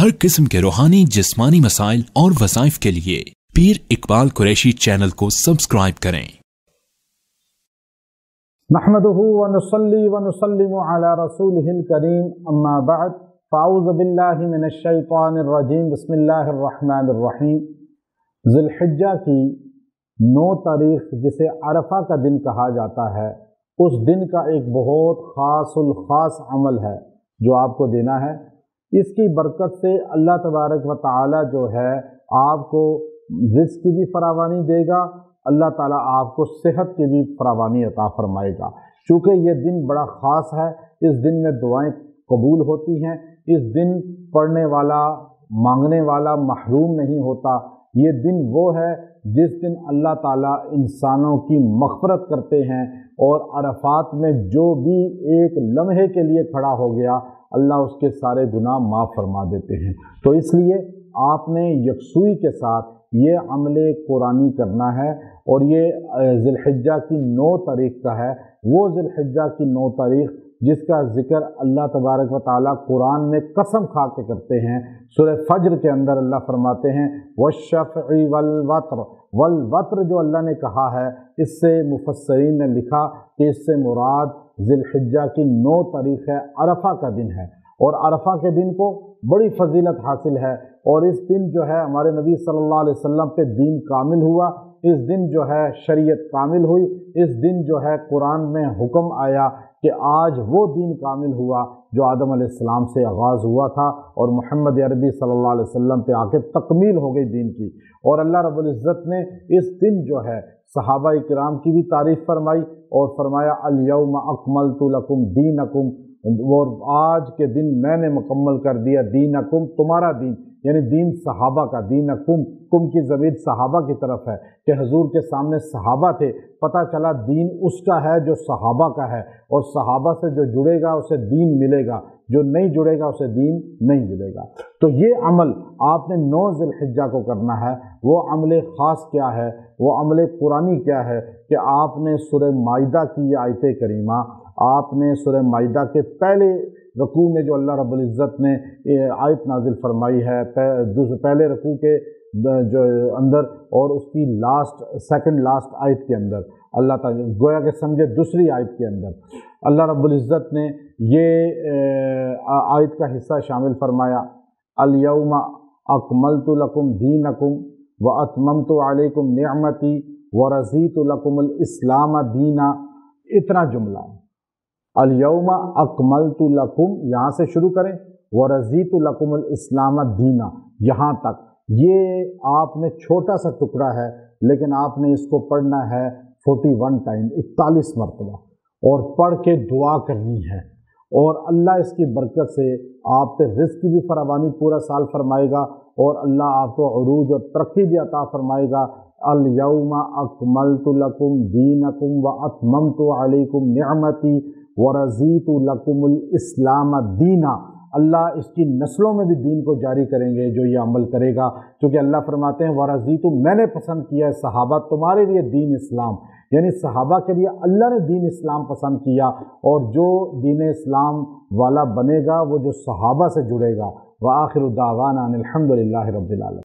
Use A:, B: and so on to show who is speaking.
A: हर किस्म के रूहानी जिस्मानी मसाइल और वज़ाइफ के लिए पीर इकबाल कुरैशी चैनल को सब्सक्राइब करें।
B: नहमदुहु व नुसल्ली व नुसल्लिमु अला रसूलिहिल करीम, अम्मा बअद, फ़अऊज़ु बिल्लाहि मिनश शैतानिर रजीम, बिस्मिल्लाहिर रहमानिर रहीम। ज़िलहिज्जा की 9 तारीख, जिसे अरफा का दिन कहा जाता है, उस दिन का एक बहुत ख़ास अमल है जो आपको देना है। इसकी बरकत से अल्लाह तबारक व तआला जो है आपको रिज़्क़ की भी फरावानी देगा, अल्लाह ताला आपको सेहत की भी फरावानी अता फरमाएगा। चूँकि ये दिन बड़ा ख़ास है, इस दिन में दुआएं कबूल होती हैं, इस दिन पढ़ने वाला मांगने वाला महरूम नहीं होता। ये दिन वो है जिस दिन अल्लाह ताला इंसानों की मग़फ़िरत करते हैं, और अरफ़ात में जो भी एक लम्हे के लिए खड़ा हो गया, अल्लाह उसके सारे गुनाह माफ़ फरमा देते हैं। तो इसलिए आपने यकसुई के साथ ये अमले कुरानी करना है, और ये ज़िलहिज्जा की 9 तारीख का है। वो ज़िलहिज्जा की 9 तारीख जिसका ज़िक्र अल्लाह तबारक व तआला कुरान में कसम खा के करते हैं। सूरह फज्र के अंदर अल्लाह फरमाते हैं वश्शफ़ई वल वत्र, जो अल्लाह ने कहा है, इससे मुफस्सिरीन ने लिखा कि इससे मुराद ज़िलहिज्जा की 9 तारीख है, अरफा का दिन है। और अरफा के दिन को बड़ी फजीलत हासिल है, और इस दिन जो है हमारे नबी सल्लल्लाहु अलैहि वसल्लम पे दीन कामिल हुआ, इस दिन जो है शरीयत कामिल हुई, इस दिन जो है कुरान में हुक्म आया कि आज वो दीन कामिल हुआ जो आदम अलैहिस्सलाम से आगाज़ हुआ था, और मोहम्मद अरबी सल्लल्लाहु अलैहि वसल्लम पे आके तकमील हो गई दीन की। और अल्लाह रब्बुल इज़्ज़त ने इस दिन जो है सहाबा इकराम की भी तारीफ़ फरमाई, और फरमाया अल यौम अकमलतु लकुम दीनकुम, और आज के दिन मैंने मुकम्मल कर दिया दीनकुम, तुम्हारा दीन, यानी दीन सहाबा का। दीनकुम, कुम की ज़मीर सहाबा की तरफ है कि हुजूर के सामने सहाबा थे, पता चला दीन उसका है जो सहाबा का है, और सहाबा से जो जुड़ेगा उसे दीन मिलेगा, जो नहीं जुड़ेगा उसे दीन नहीं मिलेगा। तो ये अमल आपने 9 ज़िलहिज्जा को करना है। वो अमल ख़ास क्या है, वो अमल कुरानी क्या है कि आपने सूरह माइदा की ये आयत करीमा, आपने सूरह माइदा के पहले रकू में जो अल्लाह रब्बुल इज़्ज़त ने आयत नाजिल फरमाई है, पहले रकू के जो अंदर, और उसकी सेकंड लास्ट आयत के अंदर, अल्लाह ताला गोया के समझे दूसरी आयत के अंदर अल्लाह रब्बुल इज़्ज़त ने ये आयत का हिस्सा शामिल फरमाया, अल यौमा अकमलतु लकुम दीनकुम व अतममतु अलैकुम निअमती व रज़ीतु लकुमुल इस्लाम दीना। इतना जुमला, अल यौमा अकमलतु लकुम, यहाँ से शुरू करें, व रज़ीतु लकुमुल इस्लाम दीना, यहाँ तक। ये आपने छोटा सा टुकड़ा है, लेकिन आपने इसको पढ़ना है 41 टाइम, 41 मरतबा, और पढ़ के दुआ करनी है। और अल्लाह इसकी बरकत से आप पे रिज़्क़ की भी फरावानी पूरा साल फरमाएगा, और अल्लाह आपको उरूज और तरक्की भी अता फरमाएगा। अल यौमा अकमलतु लकुम दीनकुम व अतममतु अलैकुम निअमती व रज़ीतु लकुमुल इस्लाम दीना। अल्लाह इसकी नस्लों में भी दीन को जारी करेंगे जो ये अमल करेगा, क्योंकि अल्लाह फरमाते हैं वरज़ीतु, मैंने पसंद किया है सहाबा तुम्हारे लिए दीन इस्लाम, यानी सहाबा के लिए अल्लाह ने दीन इस्लाम पसंद किया। और जो दीन इस्लाम वाला बनेगा वो जो सहाबा से जुड़ेगा। व आखिरु दावाना अनिल हम्दुलिल्लाहि रब्बिल आलमीन।